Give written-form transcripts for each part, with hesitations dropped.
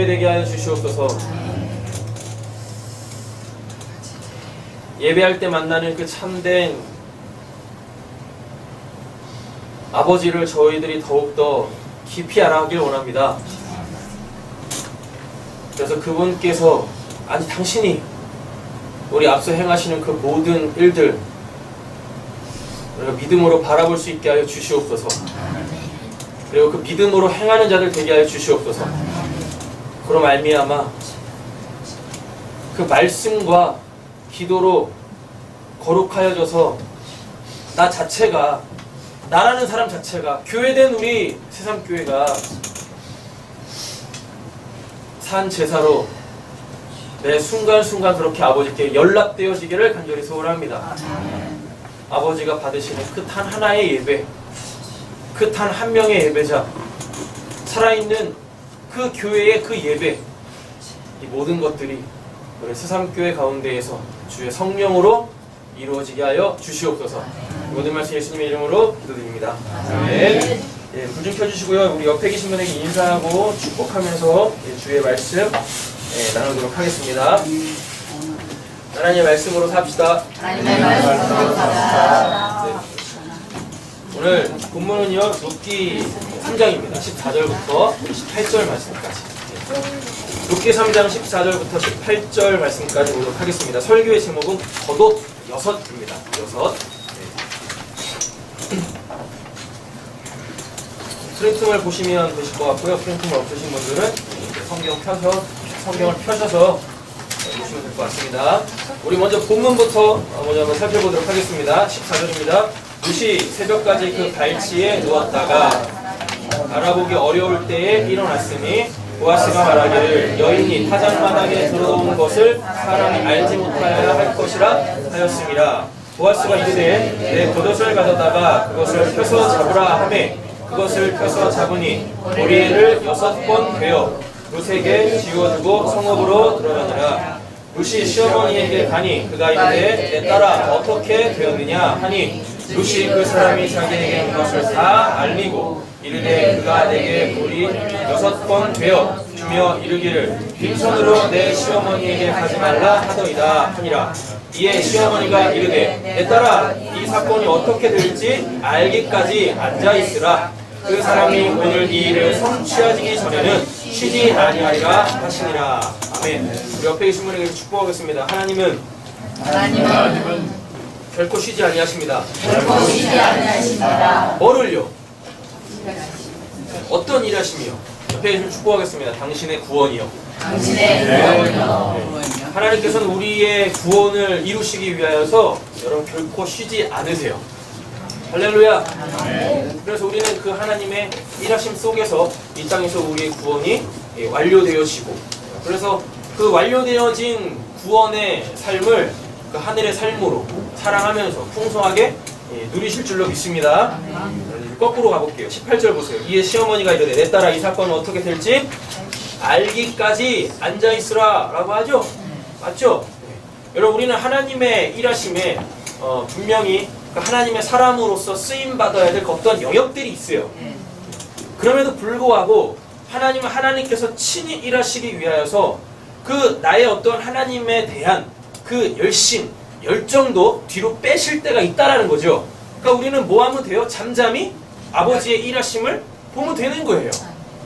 예배되게 하여 주시옵소서. 예배할 때 만나는 그 참된 아버지를 저희들이 더욱더 깊이 알아가길 원합니다. 그래서 그분께서, 아니 당신이 우리 앞서 행하시는 그 모든 일들 우리가 믿음으로 바라볼 수 있게 하여 주시옵소서. 그리고 그 믿음으로 행하는 자들 되게 하여 주시옵소서. 그럼 말미암아 그 말씀과 기도로 거룩하여져서 나 자체가, 나라는 사람 자체가, 교회된 우리 새삼교회가 산 제사로 매 순간순간 그렇게 아버지께 연락되어지기를 간절히 소원합니다. 아버지가 받으시는 그 단 하나의 예배, 그 단 한 명의 예배자, 살아있는 그 교회의 그 예배, 이 모든 것들이 우리 새삼교회 가운데에서 주의 성령으로 이루어지게 하여 주시옵소서. 모든 말씀 예수님의 이름으로 기도드립니다. 아멘. 예, 불 좀 켜주시고요. 우리 옆에 계신 분에게 인사하고 축복하면서 주의 말씀 나누도록 하겠습니다. 하나님의 말씀으로 삽시다. 하나님의 말씀으로 삽시다. 네. 오늘 본문은요, 룻기 3장입니다. 14절부터 18절 말씀까지. 룻기 3장 14절부터 18절 말씀까지 보도록 하겠습니다. 설교의 제목은 겉옷 6입니다. 6. 프린팅을 보시면 되실 것 같고요. 프린팅을 없으신 분들은 성경을 펴셔서 보시면 될 것 같습니다. 우리 먼저 본문부터 먼저 한번 살펴보도록 하겠습니다. 14절입니다. 룻이 새벽까지 그 갈치에 누웠다가 알아보기 어려울 때에 일어났으니 보아스가 말하기를 여인이 타작마당에 들어온 것을 사람이 알지 못하여야 할 것이라 하였음이라. 보아스가 이르되 내 겉옷을 가져다가 그것을 펴서 잡으라 하매 그것을 펴서 잡으니 머리를 6번 베어 룻에게 지워두고 성읍으로 들어가니라. 룻이 시어머니에게 가니 그가 이르되 내 딸아 어떻게 되었느냐 하니 룻이 그 사람이 자기에게 한 것을 다 알리고 이르되 그가 내게 머리 6번 베어 주며 이르기를 빈손으로 내 시어머니에게 가지 말라 하더이다 하니라. 이에 시어머니가 이르되 내 딸아 이 사건이 어떻게 될지 알기까지 앉아있으라. 그 사람이 오늘 이 일을 성취하기 전에는 쉬지 아니하리라 하시니라. 아멘. 우리 옆에 계신 분에게 축복하겠습니다. 하나님은 결코 쉬지 아니하십니다. 결코 쉬지 아니하십니다. 뭐를요? 어떤 일 하심이요? 옆에 계신 축복하겠습니다. 당신의 구원이요. 당신의 구원이요. 하나님께서는 우리의 구원을 이루시기 위하여서 여러분 결코 쉬지 않으세요. 할렐루야. 그래서 우리는 그 하나님의 일하심 속에서 이 땅에서 우리의 구원이 완료되어지고, 그래서 그 완료되어진 구원의 삶을 그 하늘의 삶으로 사랑하면서 풍성하게 누리실 줄로 믿습니다. 거꾸로 가볼게요. 18절 보세요. 이에 시어머니가 이르되 내 딸아 이 사건은 어떻게 될지 알기까지 앉아있으라 라고 하죠. 맞죠? 여러분 우리는 하나님의 일하심에 분명히 그 하나님의 사람으로서 쓰임받아야 될 어떤 영역들이 있어요. 그럼에도 불구하고 하나님은 하나님께서 친히 일하시기 위하여서 그 나의 어떤 하나님에 대한 그 열심, 열정도 뒤로 빼실 때가 있다라는 거죠. 그러니까 우리는 뭐 하면 돼요? 잠잠히 아버지의 일하심을 보면 되는 거예요.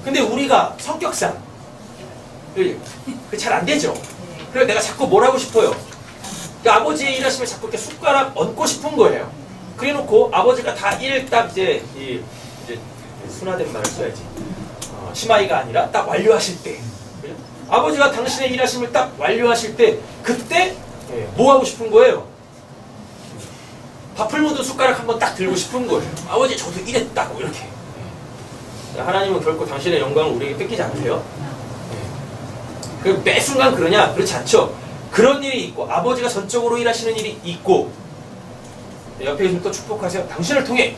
근데 우리가 성격상 잘 안 되죠. 그래서 내가 자꾸 뭘 하고 싶어요? 그러니까 아버지의 일하심을 자꾸 이렇게 숟가락 얹고 싶은 거예요. 그래놓고 아버지가 다 일 딱 이제 순화된 말을 써야지. 심하이가 아니라 딱 완료하실 때, 그죠? 아버지가 당신의 일하심을 딱 완료하실 때 그때 뭐 하고 싶은 거예요? 밥을 묻은 숟가락 한번 딱 들고 싶은 거예요. 아버지 저도 이랬다고 이렇게. 하나님은 결코 당신의 영광을 우리에게 뺏기지 않으세요. 그 매 순간 그러냐? 그렇지 않죠. 그런 일이 있고 아버지가 전적으로 일하시는 일이 있고 옆에 계신 또 축복하세요. 당신을 통해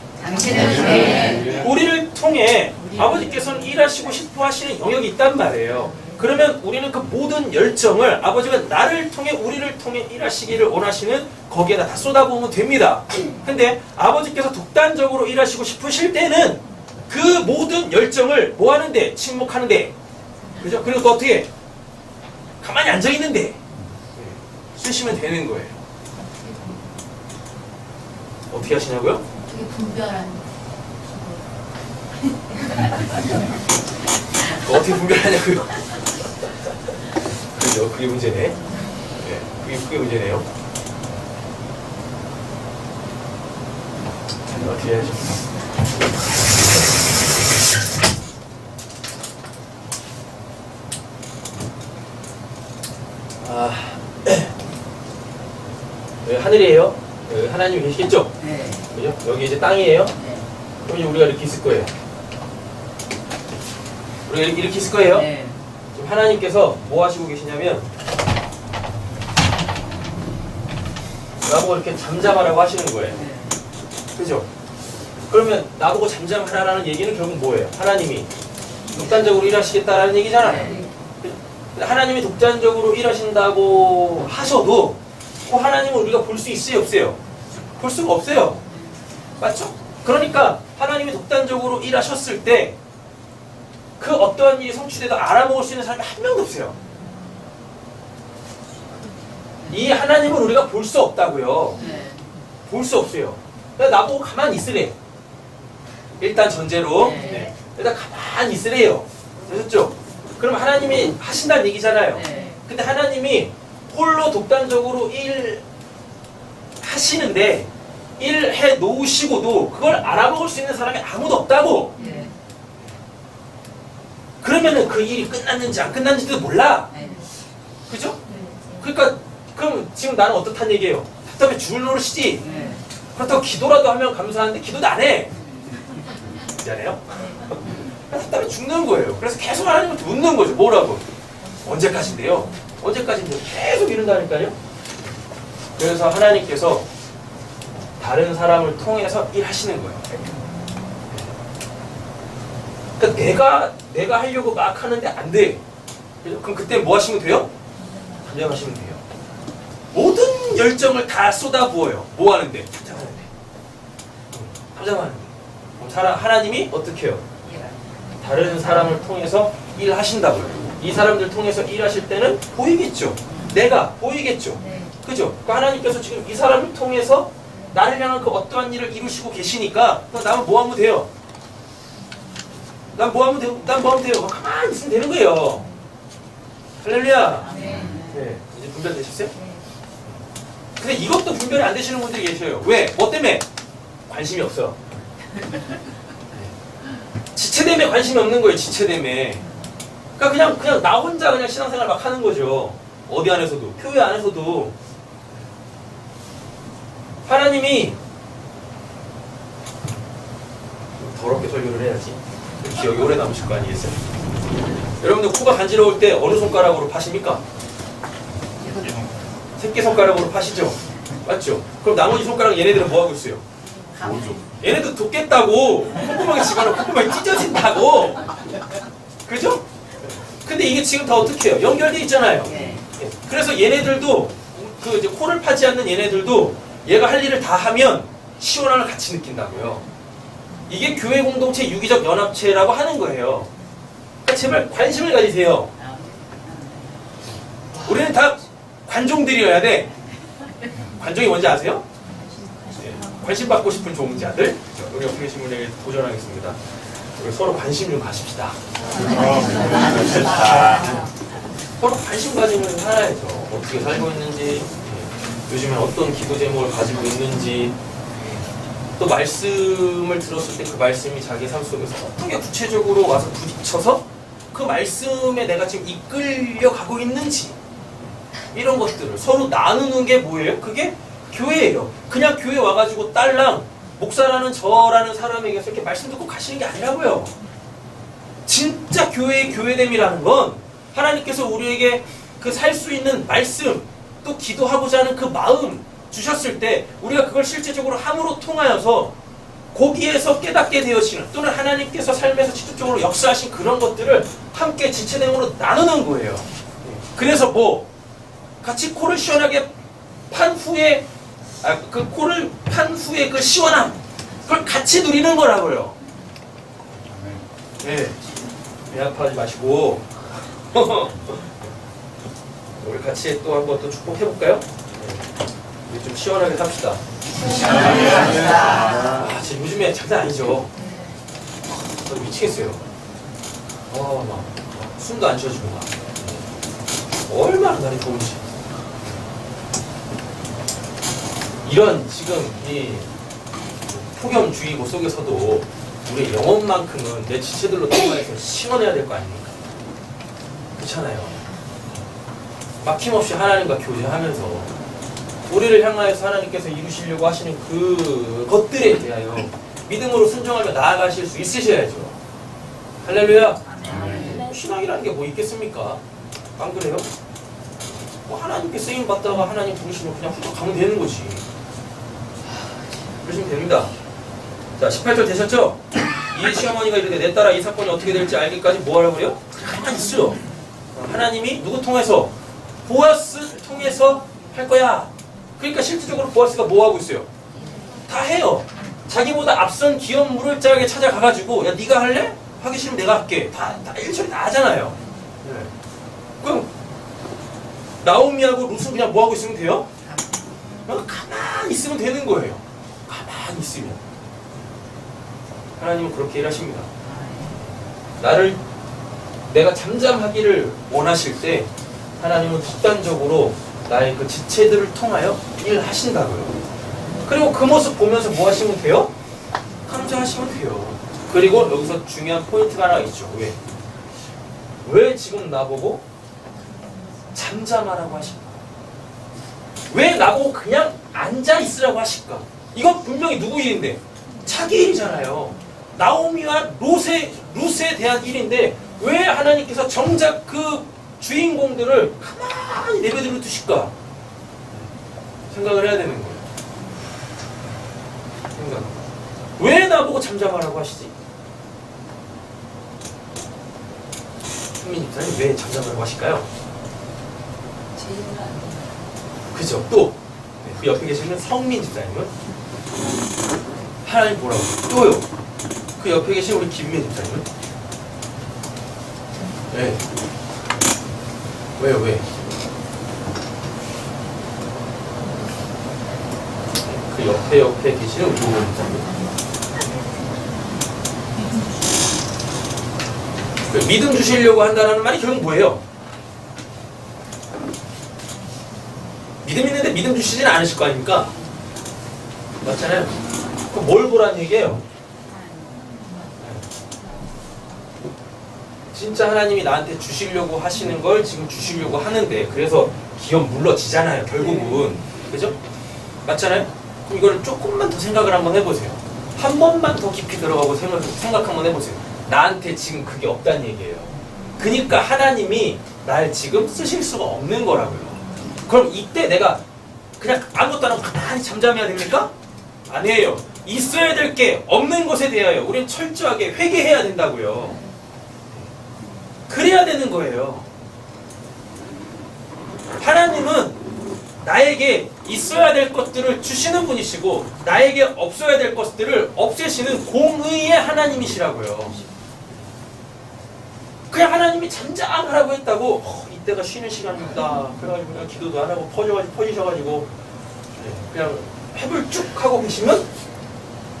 우리를 통해 아버지께서는 일하시고 싶어 하시는 영역이 있단 말이에요. 그러면 우리는 그 모든 열정을 아버지가 나를 통해 우리를 통해 일하시기를 원하시는 거기에다 다 쏟아부으면 됩니다. 근데 아버지께서 독단적으로 일하시고 싶으실 때는 그 모든 열정을 뭐 하는데? 침묵하는데 그죠? 그리고 또 어떻게 가만히 앉아 있는데 쓰시면 되는 거예요. 어떻게 하시냐고요? 되게 분별한. 어떻게 분별하냐고요? 그죠? 그게 문제네. 네, 그게 문제네요. 자, 어떻게 해야죠? 여기 하늘이에요. 여기 하나님이 계시겠죠? 네. 그죠? 여기 이제 땅이에요. 네. 그럼 이제 우리가 이렇게 있을 거예요. 우리가 이렇게 있을 거예요. 네. 지금 하나님께서 뭐 하시고 계시냐면 나보고 이렇게 잠잠하라고 하시는 거예요. 네. 그죠? 그러면 나보고 잠잠하라는 얘기는 결국 뭐예요? 하나님이 독단적으로 일하시겠다라는 얘기잖아. 네. 근데 하나님이 독단적으로 일하신다고 하셔도 그 하나님은 우리가 볼 수 있어요, 없어요? 볼 수가 없어요. 맞죠? 그러니까 하나님이 독단적으로 일하셨을 때 그 어떠한 일이 성취돼도 알아먹을 수 있는 사람이 한 명도 없어요. 이 하나님은 우리가 볼 수 없다고요. 네. 볼 수 없어요. 그러니까 나보고 가만히 있으래. 일단 전제로 네. 일단 가만히 있으래요. 되셨죠? 그럼 하나님이 하신다는 얘기잖아요. 네. 근데 하나님이 홀로 독단적으로 하시는데 일해 놓으시고도 그걸 알아먹을 수 있는 사람이 아무도 없다고. 네. 그러면은 그 일이 끝났는지 안 끝났는지도 몰라. 네. 그죠? 그러니까 그럼 지금 나는 어떻단 얘기예요? 답답해 죽을 노릇이지. 네. 그렇다고 기도라도 하면 감사한데 기도도 안 해. 미안해요? 답답해 죽는 거예요. 그래서 계속 하나님한테 묻는 거죠. 뭐라고? 언제까지인데요? 언제까지인데요? 계속 이런다니까요. 그래서 하나님께서 다른 사람을 통해서 일하시는 거예요. 그러니까 내가 하려고 막 하는데 안 돼. 그럼 그때 뭐 하시면 돼요? 잠잠하시면 돼요. 모든 열정을 다 쏟아부어요. 뭐 하는데? 잠잠하는데. 잠잠하는데. 그럼 하나님이 어떻게 해요? 다른 사람을 통해서 일하신다고요. 이 사람들 통해서 일하실 때는 보이겠죠. 내가 보이겠죠. 네. 그죠? 그러니까 하나님께서 지금 이 사람을 통해서 나를 향한 그 어떠한 일을 이루시고 계시니까 나는 뭐 하면 돼요? 난 뭐 하면 돼요? 가만히 있으면 되는 거예요. 할렐루야. 네. 네. 이제 분별 되셨어요? 근데 이것도 분별이 안 되시는 분들이 계셔요. 왜? 뭐 때문에? 관심이 없어. 지체됨에 관심이 없는 거예요. 지체됨에. 그러니까 그냥 나 혼자 그냥 신앙생활 막 하는 거죠. 어디 안에서도, 교회 안에서도. 하나님이 더럽게 설교를 해야지. 기억이 오래 남으실 거 아니겠어요? 여러분들 코가 간지러울 때 어느 손가락으로 파십니까? 새끼손가락으로 파시죠? 맞죠? 그럼 나머지 손가락 얘네들은 뭐 하고 있어요? 얘네도 돕겠다고 콧구멍에 집어넣고 콧구멍이 찢어진다고. 그죠? 근데 이게 지금 다 어떻게 해요? 연결돼 있잖아요. 네. 그래서 얘네들도 그 이제 코를 파지 않는 얘네들도 얘가 할 일을 다 하면 시원함을 같이 느낀다고요. 이게 교회 공동체 유기적 연합체라고 하는 거예요. 그러니까 제발 관심을 가지세요. 우리는 다 관종들이어야 돼. 관종이 뭔지 아세요? 네. 관심 받고 싶은 종자들. 우리 옆에 계신 분에게 도전하겠습니다. 우리 서로 관심 좀 가십시다. 서로 관심 가지면 살아야죠. 어떻게 살고 있는지, 요즘에 어떤 기도 제목을 가지고 있는지, 또 말씀을 들었을 때 그 말씀이 자기 삶 속에서 어떻게 구체적으로 와서 부딪혀서 그 말씀에 내가 지금 이끌려가고 있는지, 이런 것들을 서로 나누는 게 뭐예요? 그게 교회예요. 그냥 교회 와가지고 딸랑 목사라는 저라는 사람에게서 이렇게 말씀 듣고 가시는 게 아니라고요. 진짜 교회의 교회됨이라는 건 하나님께서 우리에게 그 살 수 있는 말씀, 또 기도하고자 하는 그 마음 주셨을 때 우리가 그걸 실제적으로 함으로 통하여서 거기에서 깨닫게 되어지는, 또는 하나님께서 삶에서 직접적으로 역사하신 그런 것들을 함께 지체됨으로 나누는 거예요. 그래서 뭐 같이 코를 시원하게 판 후에 그 코를 판 후에 그 시원함, 그걸 같이 누리는 거라고요. 네. 배 아파하지 마시고 우리 같이 또 한번 또 축복해볼까요? 우리 좀 시원하게 삽시다. 진짜 요즘에 장난 아니죠? 미치겠어요. 막 숨도 안 쉬어지고 막. 얼마나 날이 좋은지. 이런 지금 이 폭염주의보 속에서도 우리의 영혼만큼은 내 지체들로 통과해서 심어내야 될 거 아닙니까? 그렇잖아요. 막힘없이 하나님과 교제하면서 우리를 향하여서 하나님께서 이루시려고 하시는 그 것들에 대하여 믿음으로 순종하며 나아가실 수 있으셔야죠. 할렐루야. 신앙이라는 게 뭐 있겠습니까? 안 그래요? 뭐 하나님께 쓰임 받다가 하나님 부르시면 그냥 훌쩍 가면 되는 거지. 그러시면 됩니다. 자, 18절 되셨죠? 이 시어머니가 이르되 내 딸아 이 사건이 어떻게 될지 알기까지 뭐 하라고 그래요? 가만히 있어. 하나님이 누구 통해서? 보아스 통해서 할 거야. 그러니까 실질적으로 보아스가 뭐 하고 있어요? 다 해요. 자기보다 앞선 기업 무를자에게 찾아가가지고 야 네가 할래? 하기 싫으면 내가 할게. 다 일처리 다 하잖아요. 네. 그럼 나오미하고 룻은 그냥 뭐 하고 있으면 돼요? 가만히 있으면 되는 거예요. 가만히 있으면. 하나님은 그렇게 일하십니다. 내가 잠잠하기를 원하실 때 하나님은 극단적으로 나의 그 지체들을 통하여 일하신다고요. 그리고 그 모습 보면서 뭐 하시면 돼요? 감사하시면 돼요. 그리고 여기서 중요한 포인트가 하나 있죠. 왜 지금 나보고 잠잠하라고 하실까? 왜 나보고 그냥 앉아있으라고 하실까? 이건 분명히 누구 일인데? 자기 일이잖아요. 나오미와 룻에 대한 일인데 왜 하나님께서 정작 그 주인공들을 가만히 내버려 두실까? 생각을 해야 되는 거예요. 왜 나보고 잠잠하라고 하시지? 현민 집사님 왜 잠잠하라고 하실까요? 그죠? 또 그 옆에 계시는 성민 집사님은 하나님 보라고. 또요. 그 옆에 계신 우리 김민 집사님은 네. 왜요? 왜? 그 옆에 계시는 우리 김민 집사님. 그 믿음 주시려고 한다는 말이 결국 뭐예요? 믿음 있는데 믿음 주시지는 않으실 거 아닙니까? 맞잖아요. 그럼 뭘 보라는 얘기예요? 진짜 하나님이 나한테 주시려고 하시는 걸 지금 주시려고 하는데 그래서 기업 물러지잖아요. 결국은. 그죠? 맞잖아요? 그럼 이거를 조금만 더 생각을 한번 해보세요. 한 번만 더 깊이 들어가고 생각 한번 해보세요. 나한테 지금 그게 없다는 얘기예요. 그러니까 하나님이 날 지금 쓰실 수가 없는 거라고요. 그럼 이때 내가 그냥 아무것도 안 하고 가만히 잠잠해야 됩니까? 아니에요. 있어야 될 게 없는 것에 대하여 우리는 철저하게 회개해야 된다고요. 그래야 되는 거예요. 하나님은 나에게 있어야 될 것들을 주시는 분이시고 나에게 없어야 될 것들을 없애시는 공의의 하나님이시라고요. 그냥 하나님이 잠잠하라고 했다고 이때가 쉬는 시간이다. 그래가지고 그냥 기도도 안 하고 퍼지셔가지고 그냥 해볼 쭉 하고 계시면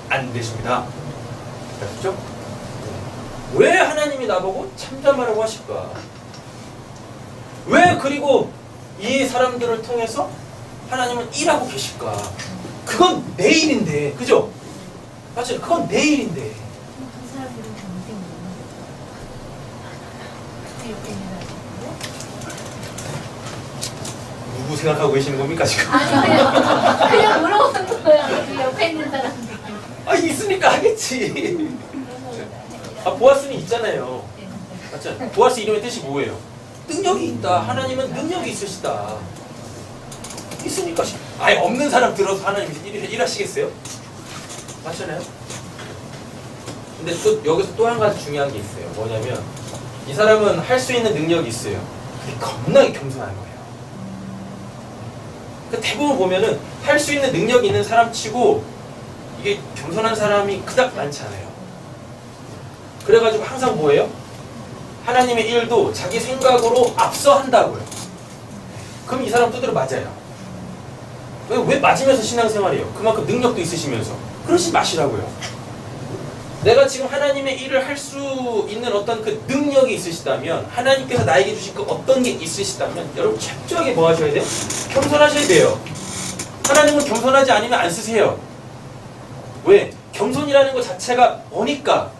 안 되십니다. 그렇죠? 왜 하나님이 나보고 잠잠하라고 하실까? 왜 그리고 이 사람들을 통해서 하나님은 일하고 계실까? 그건 내 일인데, 그죠? 맞아요. 그건 내 일인데. 누구 생각하고 계시는 겁니까 지금? 아니 그냥 물어보는 거야. 그 옆에 있는 사람들. 아 있으니까 하겠지. 보아스는 있잖아요. 맞죠? 보아스 이름의 뜻이 뭐예요? 능력이 있다. 하나님은 능력이 있으시다. 있으니까 아예 없는 사람 들어서 하나님이 일하시겠어요? 맞잖아요. 근데 또 여기서 또 한 가지 중요한 게 있어요. 뭐냐면 이 사람은 할 수 있는 능력이 있어요. 그게 겁나게 겸손한 거예요. 그러니까 대부분 보면은 할 수 있는 능력이 있는 사람 치고 이게 겸손한 사람이 그닥 많지 않아요. 그래가지고 항상 뭐예요? 하나님의 일도 자기 생각으로 앞서 한다고요. 그럼 이 사람 뜻대로 맞아요. 왜 맞으면서 신앙생활이에요? 그만큼 능력도 있으시면서. 그러지 마시라고요. 내가 지금 하나님의 일을 할 수 있는 어떤 그 능력이 있으시다면, 하나님께서 나에게 주신 그 어떤 게 있으시다면, 여러분 철저하게 뭐 하셔야 돼요? 겸손하셔야 돼요. 하나님은 겸손하지 않으면 안 쓰세요. 왜? 겸손이라는 것 자체가 뭐니까?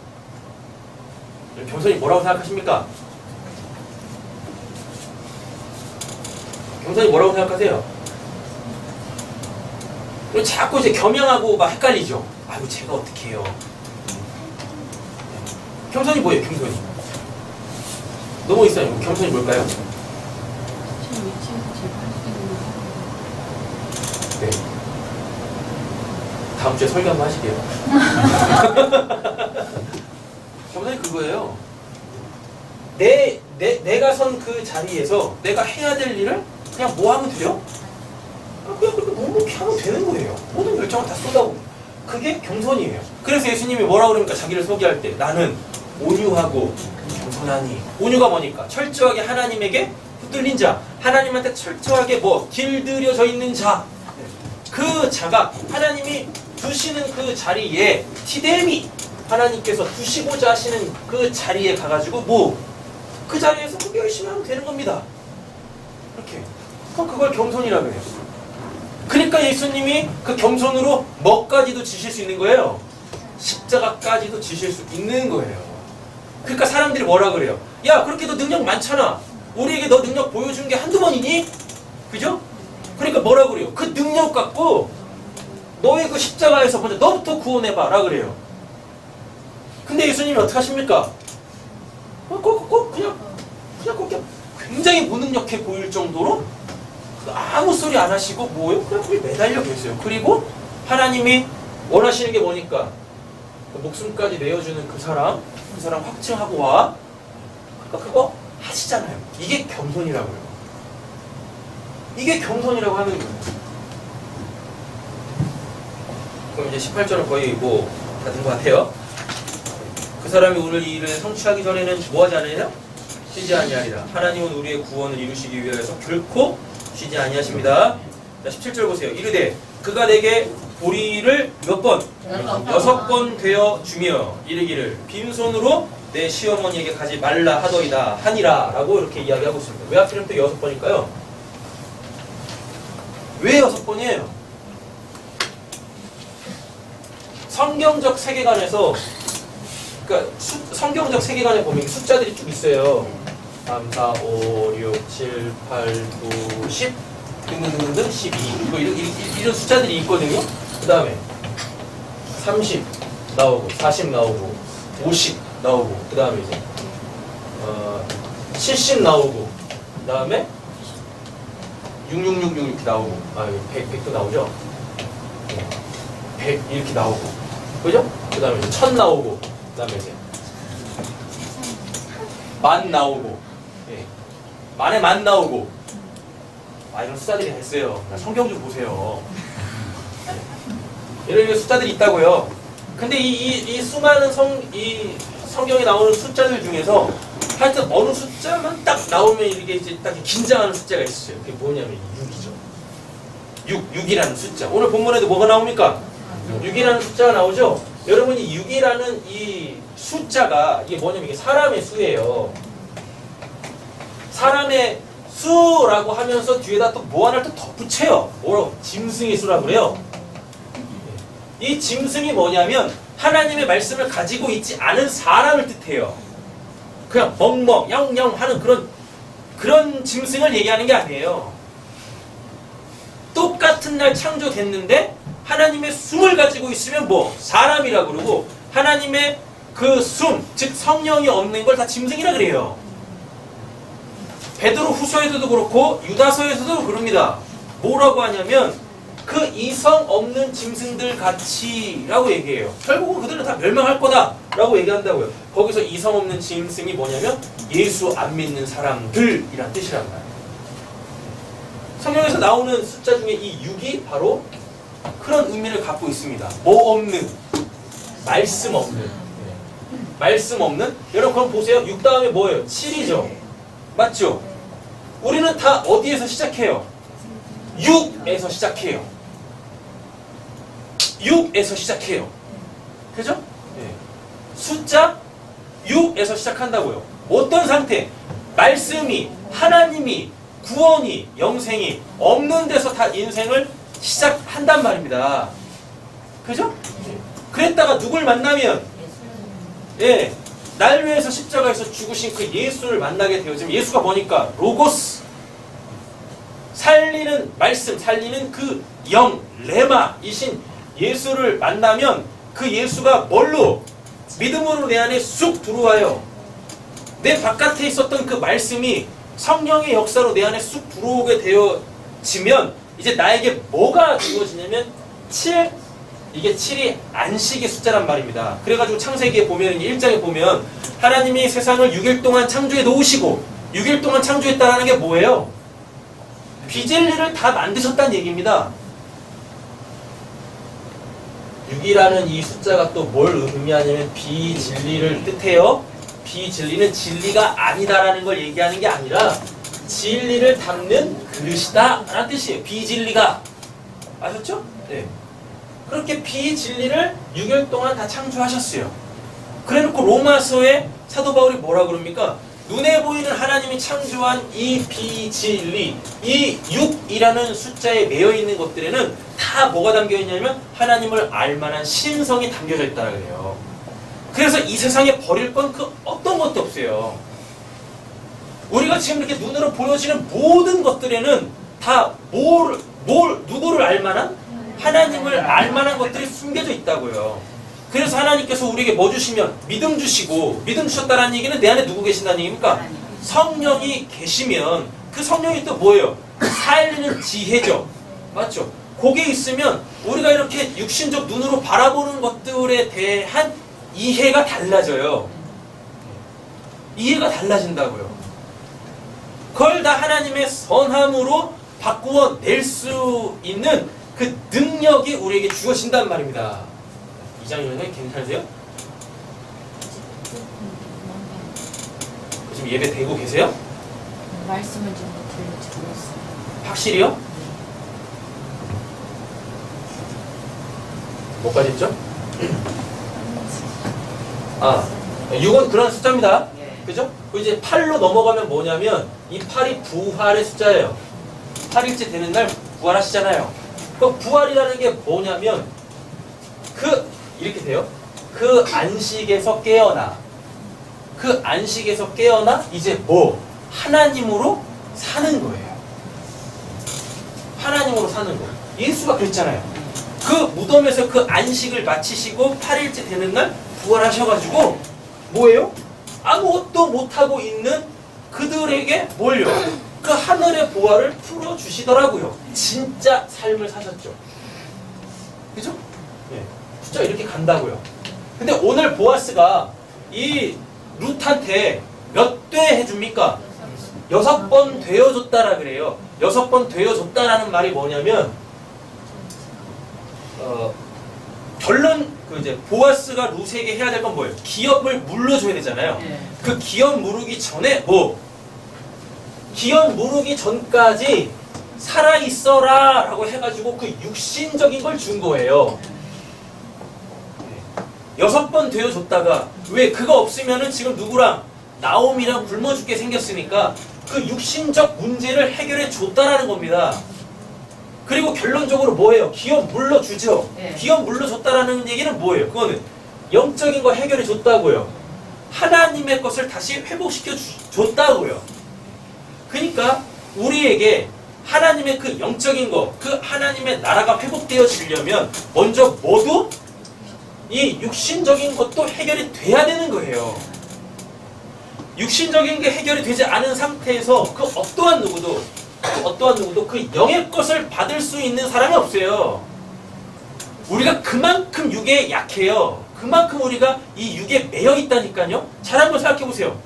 겸손이 뭐라고 생각하십니까? 겸손이 뭐라고 생각하세요? 그리고 자꾸 이제 겸양하고 막 헷갈리죠. 아이고 제가 어떻게 해요? 겸손이 뭐예요? 겸손이 너무 있어요. 겸손이 뭘까요? 네. 다음 주에 설교 한번 하시게요. 겸손이 그거예요. 내가 선 그 자리에서 내가 해야 될 일을 그냥 뭐 하면 돼요? 그냥 그렇게 묵묵히 하면 되는 거예요. 모든 결정을 다 쏟아고. 그게 겸손이에요. 그래서 예수님이 뭐라고 그럽니까? 자기를 소개할 때 나는 온유하고 겸손하니. 온유가 뭐니까? 철저하게 하나님에게 붙들린 자, 하나님한테 철저하게 길들여져 있는 자. 그 자가 하나님이 두시는 그 자리에 티데미, 하나님께서 두시고자 하시는 그 자리에 가가지고 그 자리에서 그렇게 열심히 하면 되는 겁니다. 이렇게. 그럼 그걸 겸손이라고 해요. 그러니까 예수님이 그 겸손으로 뭐까지도 지실 수 있는 거예요? 십자가까지도 지실 수 있는 거예요. 그러니까 사람들이 뭐라 그래요? 야, 그렇게 너 능력 많잖아. 우리에게 너 능력 보여준 게 한두 번이니? 그죠? 그러니까 뭐라 그래요? 그 능력 갖고 너의 그 십자가에서 먼저 너부터 구원해봐 라 그래요. 근데 예수님이 어떻게 하십니까? 그냥 굉장히 무능력해 보일 정도로 아무 소리 안 하시고 그냥 거기 매달려 계세요. 그리고 하나님이 원하시는 게 뭐니까? 목숨까지 내어주는 그 사람 확증하고 와. 그러니까 그거 하시잖아요. 이게 겸손이라고요. 이게 겸손이라고 하는 거예요. 그럼 이제 18절은 거의 다 된 것 같아요. 그 사람이 오늘 이 일을 성취하기 전에는 뭐하지 않으리라? 쉬지 아니하리라. 하나님은 우리의 구원을 이루시기 위하여서 결코 쉬지 아니하십니다. 자, 17절 보세요. 이르되 그가 내게 보리를 몇 번? 6번 되어 주며 이르기를 빈손으로 내 시어머니에게 가지 말라 하더이다 하니라 라고 이렇게 이야기하고 있습니다. 왜 하필이면 또 6번일까요? 왜 6번이에요? 성경적 세계관에서, 그러니까 성경적 세계관에 보면 숫자들이 쭉 있어요. 3, 4, 5, 6, 7, 8, 9, 10 등등등등 12 이런 숫자들이 있거든요. 그 다음에 30 나오고 40 나오고 50 나오고 그 다음에 이제 70 나오고 그 다음에 6666 이렇게 나오고 100도 나오죠. 100 이렇게 나오고 그죠? 그 다음에 이제 1000 나오고 그 다음에 이제 10,000 나오고 만에 10,000 나오고 이런 숫자들이 다 있어요. 성경 좀 보세요. 이런 숫자들이 있다고요. 근데 이 수많은 성경에 나오는 숫자들 중에서 하여튼 어느 숫자만 딱 나오면 이게 이제 딱 긴장하는 숫자가 있어요. 그게 뭐냐면 6이죠. 6이라는 숫자. 오늘 본문에도 뭐가 나옵니까? 6이라는 숫자가 나오죠. 여러분이 6이라는 이 숫자가 이게 뭐냐면 이게 사람의 수예요. 사람의 수라고 하면서 뒤에다 또 뭐 하나를 또 덧붙여요. 뭐라고? 짐승의 수라고 그래요. 이 짐승이 뭐냐면 하나님의 말씀을 가지고 있지 않은 사람을 뜻해요. 그냥 멍멍 영영 하는 그런 짐승을 얘기하는 게 아니에요. 똑같은 날 창조됐는데 하나님의 숨을 가지고 있으면 사람이라고 그러고, 하나님의 그 숨, 즉 성령이 없는 걸 다 짐승이라 그래요. 베드로 후서에서도 그렇고 유다서에서도 그럽니다. 뭐라고 하냐면 그 이성 없는 짐승들 같이라고 얘기해요. 결국은 그들은 다 멸망할 거다라고 얘기한다고요. 거기서 이성 없는 짐승이 뭐냐면 예수 안 믿는 사람들이란 뜻이란 말이에요. 성경에서 나오는 숫자 중에 이 6이 바로 그런 의미를 갖고 있습니다. 뭐 없는, 말씀 없는. 말씀 없는? 여러분 그럼 보세요. 6 다음에 뭐예요? 7이죠. 맞죠? 우리는 다 어디에서 시작해요? 6에서 시작해요. 6에서 시작해요. 그죠? 네. 숫자 6에서 시작한다고요. 어떤 상태? 말씀이, 하나님이, 구원이, 영생이 없는 데서 다 인생을 시작한단 말입니다. 그죠? 그랬다가 누굴 만나면 예, 날 위해서 십자가에서 죽으신 그 예수를 만나게 되어지면 예수가 뭐니까? 로고스. 살리는 말씀, 살리는 그 영, 레마이신 예수를 만나면 그 예수가 뭘로? 믿음으로 내 안에 쑥 들어와요. 내 바깥에 있었던 그 말씀이 성령의 역사로 내 안에 쑥 들어오게 되어지면 이제 나에게 뭐가 주어지냐면 7, 이게 7이 안식의 숫자란 말입니다. 그래가지고 창세기에 보면 1장에 보면 하나님이 세상을 6일 동안 창조해 놓으시고 6일 동안 창조했다라는 게 뭐예요? 비진리를 다 만드셨다는 얘기입니다. 6이라는 이 숫자가 또 뭘 의미하냐면 비진리를 뜻해요. 비진리는 진리가 아니다라는 걸 얘기하는 게 아니라 진리를 담는 그릇이다 라는 뜻이에요. 비진리가. 아셨죠? 네. 그렇게 비진리를 6일 동안 다 창조하셨어요. 그래놓고 로마서에 사도 바울이 뭐라 그럽니까? 눈에 보이는 하나님이 창조한 이 비진리, 이 6이라는 숫자에 매여 있는 것들에는 다 뭐가 담겨 있냐면 하나님을 알만한 신성이 담겨져 있다고 그래요. 그래서 이 세상에 버릴 건 그 어떤 것도 없어요. 우리가 지금 이렇게 눈으로 보여지는 모든 것들에는 다 누구를 알만한? 하나님을 알만한 것들이 숨겨져 있다고요. 그래서 하나님께서 우리에게 뭐 주시면? 믿음 주시고, 믿음 주셨다는 얘기는 내 안에 누구 계신다는 얘기입니까? 성령이 계시면 그 성령이 또 뭐예요? 살리는 지혜죠. 맞죠? 그게 있으면 우리가 이렇게 육신적 눈으로 바라보는 것들에 대한 이해가 달라져요. 이해가 달라진다고요. 그걸 다 하나님의 선함으로 바꾸어 낼 수 있는 그 능력이 우리에게 주어진단 말입니다. 이장님은 괜찮으세요? 지금 예배 되고 계세요? 말씀을 좀 들려주셨어요. 확실히요? 뭐까지 했죠? 6은 그런 숫자입니다. 그죠? 이제 8로 넘어가면 뭐냐면 이 8이 부활의 숫자예요. 8일째 되는 날 부활하시잖아요. 그 부활이라는 게 뭐냐면 이렇게 돼요. 그 안식에서 깨어나. 그 안식에서 깨어나 이제 하나님으로 사는 거예요. 하나님으로 사는 거. 예수가 그랬잖아요. 그 무덤에서 그 안식을 마치시고 8일째 되는 날 부활하셔가지고 뭐예요? 아무것도 못하고 있는 그들에게 뭘요? 그 하늘의 보화를 풀어주시더라고요. 진짜 삶을 사셨죠. 그죠? 예. 숫자 이렇게 간다고요. 근데 오늘 보아스가 이 룻한테 몇 대 해줍니까? 6번 되어줬다라 그래요. 6번 되어줬다라는 말이 뭐냐면 결론 이제 보아스가 룻에게 해야 될 건 뭐예요? 기업을 물러줘야 되잖아요. 그 기업 물르기 전에 기업 물르기 전까지 살아있어라 라고 해가지고 그 육신적인 걸 준 거예요. 6번 되어줬다가 왜 그거 없으면은 지금 누구랑 나옴이랑 굶어 죽게 생겼으니까 그 육신적 문제를 해결해 줬다라는 겁니다. 그리고 결론적으로 뭐예요? 기업 물러주죠. 기업 물러줬다라는 얘기는 뭐예요? 그거는 영적인 거 해결해 줬다고요. 하나님의 것을 다시 회복시켜 줬다고요. 그러니까 우리에게 하나님의 그 영적인 거, 그 하나님의 나라가 회복되어지려면 먼저 모두 이 육신적인 것도 해결이 돼야 되는 거예요. 육신적인 게 해결이 되지 않은 상태에서 그 어떠한 누구도 그 영의 것을 받을 수 있는 사람이 없어요. 우리가 그만큼 육에 약해요. 그만큼 우리가 이 육에 매여 있다니까요. 잘 한번 생각해 보세요.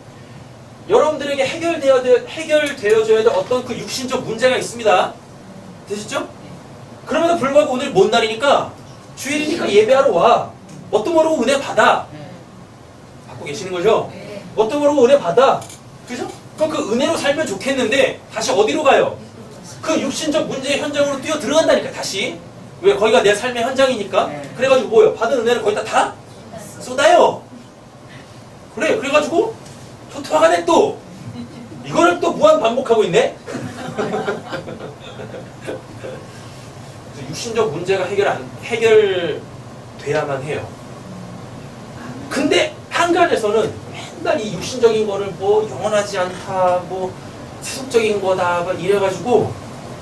여러분들에게 해결되어져야 될 어떤 그 육신적 문제가 있습니다. 되셨죠? 그럼에도 불구하고 오늘 뭔 날이니까? 주일이니까 예배하러 와. 뭣도 모르고 은혜 받아. 받고 계시는 거죠? 네. 어떤 거로 은혜 받아. 그죠? 그럼 그 은혜로 살면 좋겠는데 다시 어디로 가요? 그 육신적 문제의 현장으로 뛰어 들어간다니까 다시. 왜? 거기가 내 삶의 현장이니까. 그래가지고 뭐예요? 받은 은혜를 거기다 다 쏟아요. 그래. 그래가지고 토토화가네 또. 이거를 또 무한 반복하고 있네. 육신적 문제가 해결돼야만 해요. 근데 한간에서는 맨날 이 육신적인 거를 뭐 영원하지 않다, 뭐 세속적인 거다, 막 이래가지고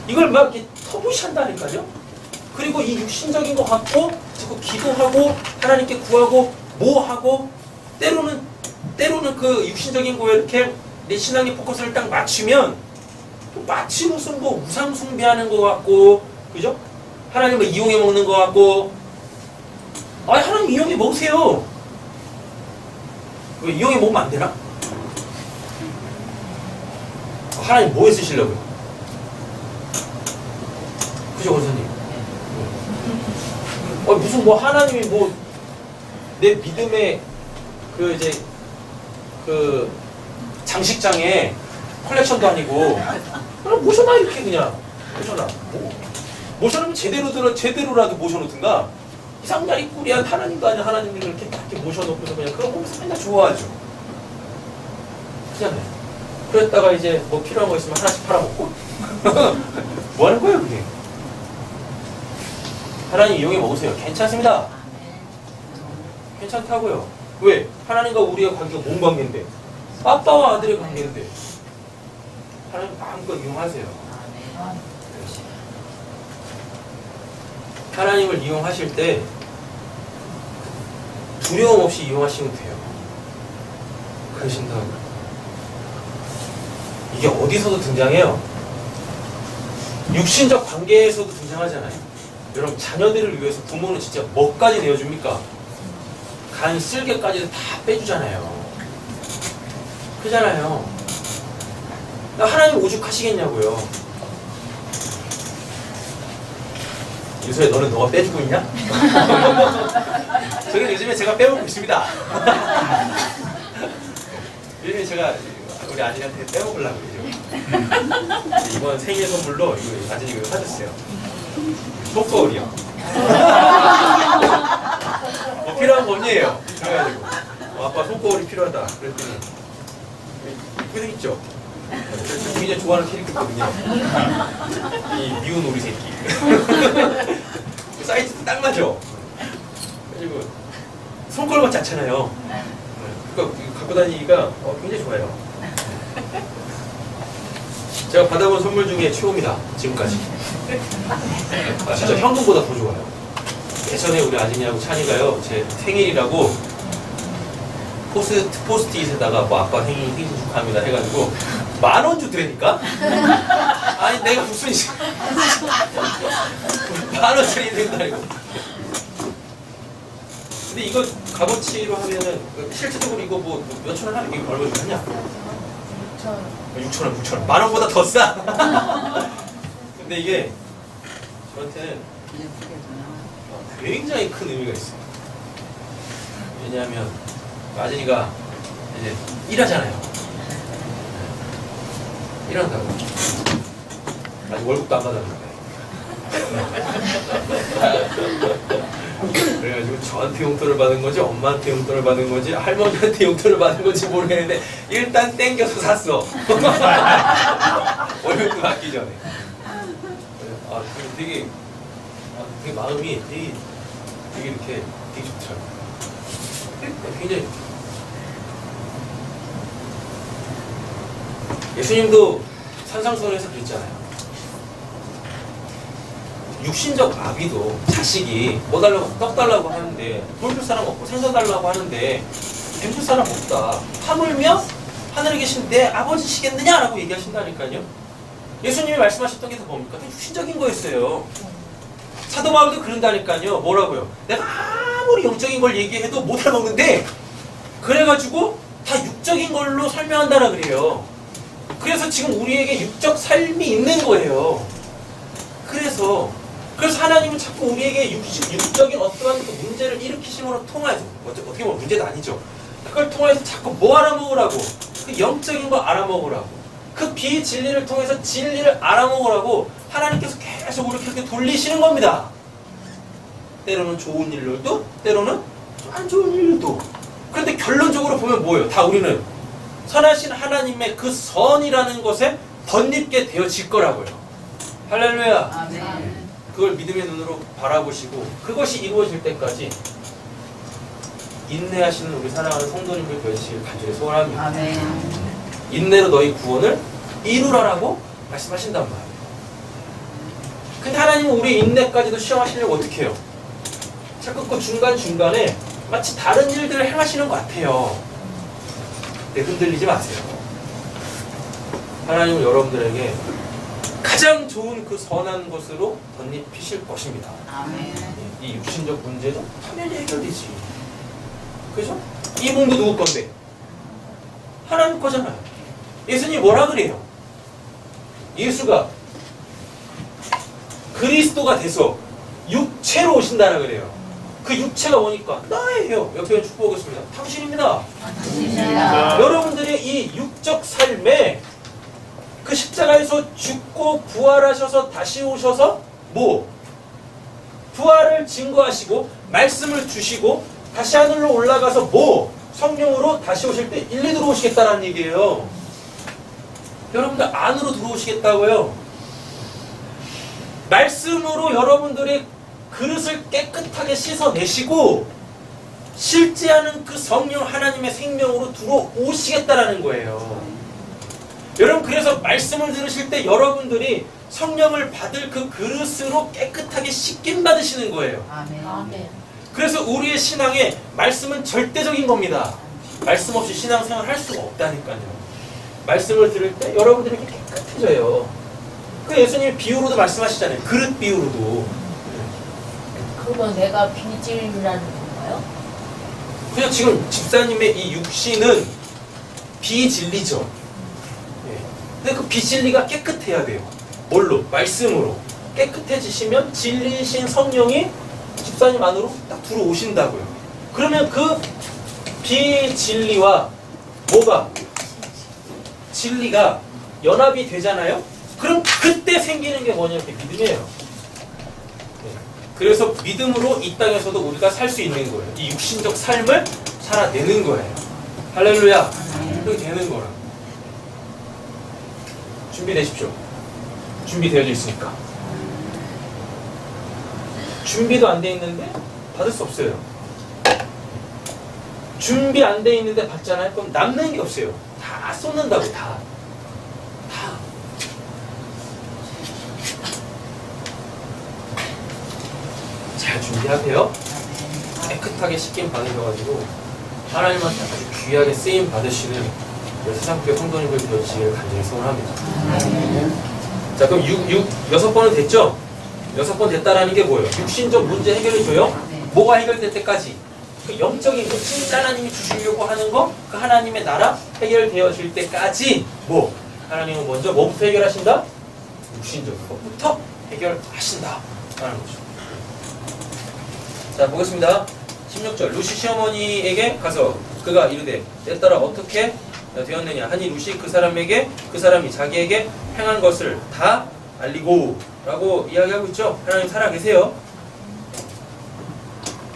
이걸 막 이렇게 터부시한다니까요. 그리고 이 육신적인 거 갖고 자꾸 기도하고 하나님께 구하고 뭐 하고 때로는 그 육신적인 거에 이렇게 내 신앙의 포커스를 딱 맞추면 마치 무슨 뭐 우상 숭배하는 거 같고, 그죠? 하나님을 이용해 먹는 거 같고. 아니 하나님 이용해 먹으세요. 왜 이용해 먹으면 안 되나? 하나님 뭐에 쓰시려고요? 그죠, 권사님? 무슨 뭐 하나님이 뭐 내 믿음의 그 이제 그 장식장에 컬렉션도 아니고 그냥 모셔놔 이렇게 그냥 모셔놔. 모셔놓으면 제대로라도 모셔놓든가. 이상자리 꾸리한 하나님도 아닌 하나님을 이렇게 딱 이렇게 모셔놓고서 그냥 그런 보면서 맨날 좋아하죠. 그잖아요. 그랬다가 이제 뭐 필요한 거 있으면 하나씩 팔아먹고 뭐 하는 거예요 그게? 하나님 이용해 먹으세요. 괜찮습니다. 괜찮다고요. 왜? 하나님과 우리의 관계가 뭔 관계인데? 아빠와 아들의 관계인데 하나님 마음껏 이용하세요. 하나님을 이용하실 때 두려움 없이 이용하시면 돼요. 그러신다고요. 이게 어디서도 등장해요. 육신적 관계에서도 등장하잖아요. 여러분 자녀들을 위해서 부모는 진짜 뭐까지 내어줍니까? 간 쓸개까지도 다 빼주잖아요. 그잖아요. 나 하나님 오죽하시겠냐고요. 유서야 너는 너가 빼주고 있냐? 저는 요즘에 제가 빼먹고 있습니다. 요즘에 제가 우리 아들한테 빼먹으려고 그래요. 이번 생일 선물로 이거 아진이 이거 사줬어요. 속거울이요. 뭐 필요한 거 없니에요. 그래가지고 아빠 속거울이 필요하다. 그랬더니 이거 있죠. 굉장히 좋아하는 캐릭터거든요. 이 미운 오리 새끼. 사이즈도 딱 맞아. 그리고 손걸음만 작잖아요. 그러니까 갖고 다니기가 굉장히 좋아요. 제가 받아본 선물 중에 최고입니다. 지금까지. 진짜 현금보다 더 좋아요. 예전에 우리 아진이하고 찬이가요, 제 생일이라고 포스트잇에다가 뭐 아빠 생일 축하합니다 해가지고 10,000원 주더라니까? 아니 내가 무슨 10,000원짜리 된다니까. 근데 이거 값어치로 하면은 실질적으로 이거 뭐 몇천 원 하면 이게 얼마 주냐? 6,000원, 9,000원. 10,000원보다 더 싸. 근데 이게 저한테는 굉장히 큰 의미가 있어요. 왜냐하면 아진이가 이제 일하잖아요. 일한다고. 아직 월급도 안 받았는데. 그래가지고 저한테 용돈을 받은 거지, 엄마한테 용돈을 받은 거지, 할머니한테 용돈을 받은 건지 모르겠는데 일단 땡겨서 샀어. 월급도 받기 전에. 되게 마음이 되게 이렇게 되게 좋더라고요. 굉장히 예수님도 산상수훈에서 그랬잖아요. 육신적 아비도 자식이 뭐 달라고 떡 달라고 하는데 돌 줄 사람 없고 생선 달라고 하는데 뱀줄 사람 없다. 하물며 하늘에 계신 내 아버지시겠느냐라고 얘기하신다니까요. 예수님이 말씀하셨던 게 다 뭡니까? 다 육신적인 거였어요. 사도 바울도 그런다니까요. 뭐라고요? 내가 아무리 영적인 걸 얘기해도 못 알아먹는데 그래가지고 다 육적인 걸로 설명한다라 그래요. 그래서 지금 우리에게 육적 삶이 있는 거예요. 그래서 하나님은 자꾸 우리에게 육적인 어떠한 그 문제를 일으키심으로 통하죠. 어떻게 보면 문제도 아니죠. 그걸 통해서 자꾸 뭐 알아먹으라고? 그 영적인 거 알아먹으라고. 그 비진리를 통해서 진리를 알아먹으라고 하나님께서 계속 우리 그렇게 돌리시는 겁니다. 때로는 좋은 일들도, 때로는 안 좋은 일도. 그런데 결론적으로 보면 뭐예요? 다 우리는 선하신 하나님의 그 선이라는 것에 덧입게 되어질 거라고요. 할렐루야. 아멘. 그걸 믿음의 눈으로 바라보시고 그것이 이루어질 때까지 인내하시는 우리 사랑하는 성도님들 되시길 간절히 소원합니다. 아멘. 인내로 너희 구원을 이루라라고 말씀하신단 말이에요. 근데 하나님은 우리 인내까지도 시험하시려고 어떻게 해요? 자꾸 그 중간중간에 마치 다른 일들을 행하시는 것 같아요. 네, 흔들리지 마세요. 하나님은 여러분들에게 가장 좋은 그 선한 것으로 덧입히실 것입니다. 아멘. 이 육신적 문제도 당연히 해결되지. 그죠? 이 몸도 누구 건데? 하나님 거잖아요. 예수님이 뭐라 그래요? 예수가 그리스도가 돼서 육체로 오신다라 그래요. 그 육체가 오니까 나예요. 옆에 축복하겠습니다. 당신입니다. 당신입니다. 여러분들의 이 육적 삶에 그 십자가에서 죽고 부활하셔서 다시 오셔서 뭐? 부활을 증거하시고 말씀을 주시고 다시 하늘로 올라가서 뭐? 성령으로 다시 오실 때 일리 들어오시겠다는 얘기예요. 여러분들 안으로 들어오시겠다고요. 말씀으로 여러분들의 그릇을 깨끗하게 씻어내시고 실제하는 그 성령 하나님의 생명으로 들어오시겠다라는 거예요. 여러분 그래서 말씀을 들으실 때 여러분들이 성령을 받을 그 그릇으로 깨끗하게 씻김 받으시는 거예요. 아멘. 아멘. 그래서 우리의 신앙에 말씀은 절대적인 겁니다. 말씀 없이 신앙생활 할 수가 없다니까요. 말씀을 들을 때 여러분들이 이렇게 깨끗해져요. 그 예수님이 비유로도 말씀하시잖아요. 그릇 비유로도. 그러면 내가 비질이라는 건가요? 그냥 지금 집사님의 이 육신은 비진리죠. 근데 그 비진리가 깨끗해야 돼요. 뭘로? 말씀으로. 깨끗해지시면 진리이신 성령이 집사님 안으로 딱 들어오신다고요. 그러면 그 비진리와 뭐가? 진리가 연합이 되잖아요? 그럼 그때 생기는 게 뭐냐면 믿음이에요. 그래서 믿음으로 이 땅에서도 우리가 살 수 있는 거예요. 이 육신적 삶을 살아내는 거예요. 할렐루야. 그렇게 되는 거라. 준비되십시오. 준비되어져 있으니까. 준비도 안 돼 있는데 받을 수 없어요. 준비 안 돼 있는데 받잖아요. 그럼 남는 게 없어요. 다 쏟는다고 다. 잘 준비하세요. 깨끗하게 씻김 받으셔가지고 하나님한테 아주 귀하게 쓰임 받으시는 세상교회 성도님들 되시기를 간절히 소원합니다. 자, 그럼 6번은 됐죠? 6번 됐다라는 게 뭐예요? 육신적 문제 해결해줘요? 뭐가 해결될 때까지? 그 영적인 거, 진짜 하나님이 주시려고 하는 거, 그 하나님의 나라 해결되어질 때까지 뭐? 하나님은 먼저 뭐부터 해결하신다? 육신적 것부터 해결하신다 라는 거죠. 자, 보겠습니다. 16절. 루시 시어머니에게 가서 그가 이르되 내 딸아 어떻게 되었느냐 하니 루시 그 사람이 자기에게 행한 것을 다 알리고 라고 이야기하고 있죠. 하나님 살아계세요.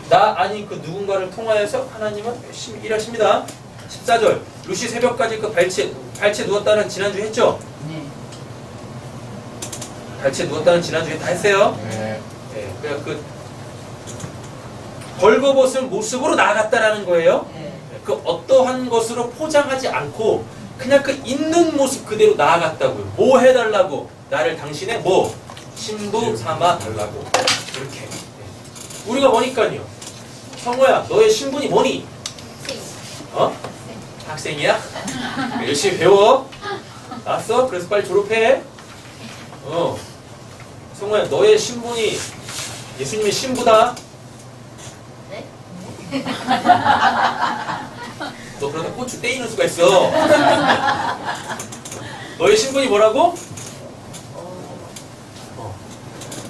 나 아닌 그 누군가를 통하여서 하나님은 열심히 일하십니다. 14절. 루시 새벽까지 그 발치에 누웠다는 지난주에 했죠? 네. 발치에 누웠다는 지난주에 다 했어요. 네. 네, 그냥 그 벌거벗은 모습으로 나아갔다라는 거예요. 네. 그 어떠한 것으로 포장하지 않고 그냥 그 있는 모습 그대로 나아갔다고요. 뭐 해달라고? 나를 당신의 뭐? 신부 삼아 달라고. 이렇게. 우리가 뭐니까요. 성호야, 너의 신분이 뭐니? 어? 학생이야? 열심히 배워. 알았어? 그래서 빨리 졸업해. 성호야, 너의 신분이 예수님의 신부다. 너 그러다 고추 떼이는 수가 있어. 너의 신분이 뭐라고?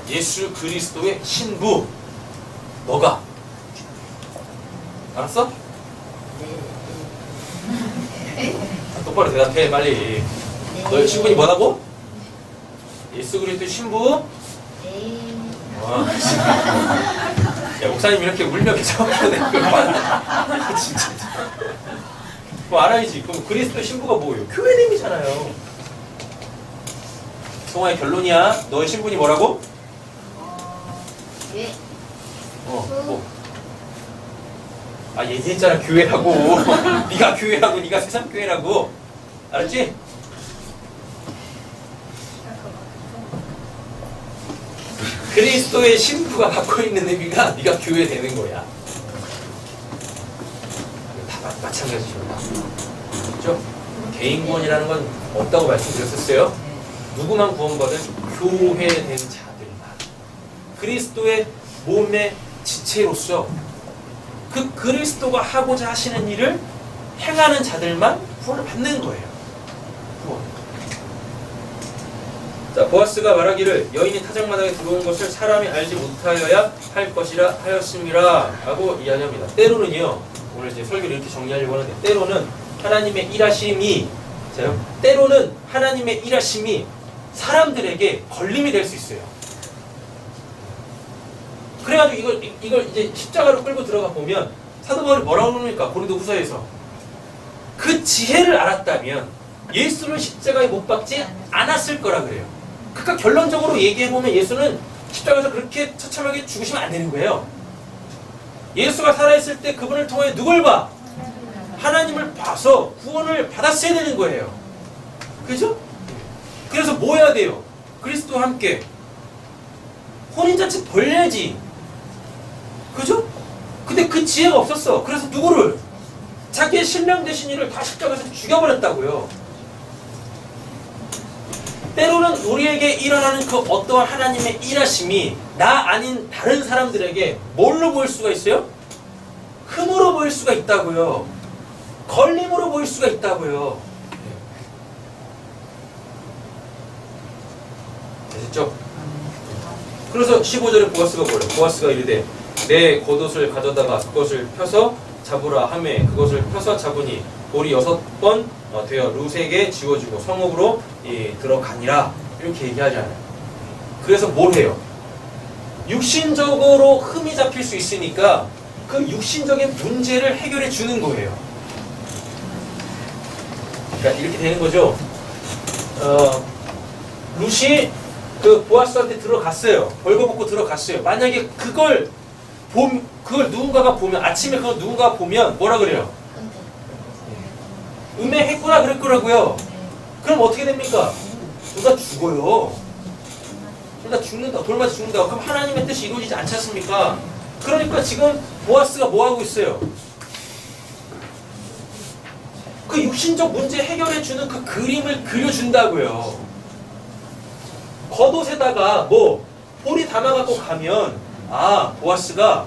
예수 그리스도의 신부. 너가. 알았어? 똑바로 대답해 빨리. 너의 신분이 뭐라고? 예수 그리스도 신부? 네. 야, 목사님 이렇게 울며 계셔가지고 그거 봐. 진짜. 뭐 알아야지. 그럼 그리스도 신부가 뭐예요? 교회님이잖아요. 성화의 결론이야. 너의 신분이 뭐라고? 예. 뭐. 아, 얘기했잖아. 교회라고. 네가 교회라고. 네가 세상 교회라고. 알았지? 그리스도의 신부가 갖고 있는 의미가 네가 교회 되는 거야. 다 마찬가지죠. 그렇죠? 개인 구원이라는 건 없다고 말씀드렸었어요. 누구만 구원받은 교회된 자들만. 그리스도의 몸의 지체로서 그 그리스도가 하고자 하시는 일을 행하는 자들만 구원을 받는 거예요. 구원. 자, 보아스가 말하기를 여인이 타작마당에 들어온 것을 사람이 알지 못하여야 할 것이라 하였음이라 라고 이야기합니다. 때로는요, 오늘 이제 설교를 이렇게 정리하려고 하는데, 때로는 하나님의 일하심이, 때로는 하나님의 일하심이 사람들에게 걸림이 될 수 있어요. 그래가지고 이걸 이제 십자가로 끌고 들어가 보면 사도 바울이 뭐라고 그럽니까? 고린도후서에서 그 지혜를 알았다면 예수를 십자가에 못 박지 않았을 거라 그래요. 그러니까 결론적으로 얘기해보면 예수는 십자가에서 그렇게 처참하게 죽으시면 안 되는 거예요. 예수가 살아있을 때 그분을 통해 누굴 봐? 하나님을 봐서 구원을 받았어야 되는 거예요. 그죠? 그래서 뭐 해야 돼요? 그리스도와 함께 혼인잔치 벌려야지. 그죠? 근데 그 지혜가 없었어. 그래서 누구를? 자기의 신랑 되신 이를 다 십자가에서 죽여버렸다고요. 때로는 우리에게 일어나는 그 어떠한 하나님의 일하심이 나 아닌 다른 사람들에게 뭘로 보일 수가 있어요? 흠으로 보일 수가 있다고요. 걸림으로 보일 수가 있다고요. 되셨죠? 그래서 15절에 보아스가 뭐래요? 보아스가 이르되 내 겉옷을 가져다가 그것을 펴서 잡으라 하매 그것을 펴서 잡으니 돌이 6번 되어 룻에게 지워주고 성읍으로 들어가니라. 이렇게 얘기하잖아요. 그래서 뭘 해요? 육신적으로 흠이 잡힐 수 있으니까 그 육신적인 문제를 해결해 주는 거예요. 그러니까 이렇게 되는 거죠. 룻이 그 보아스한테 들어갔어요. 벌거벗고 들어갔어요. 만약에 그걸 누군가가 보면, 아침에 그걸 누군가가 보면 뭐라 그래요? 음해했구나 그럴 거라고요. 그럼 어떻게 됩니까? 둘 다 죽어요. 둘 다 죽는다. 돌맞아 죽는다. 그럼 하나님의 뜻이 이루어지지 않지 않습니까? 그러니까 지금 보아스가 뭐 하고 있어요? 그 육신적 문제 해결해주는 그 그림을 그려준다고요. 겉옷에다가 뭐 볼이 담아갖고 가면 보아스가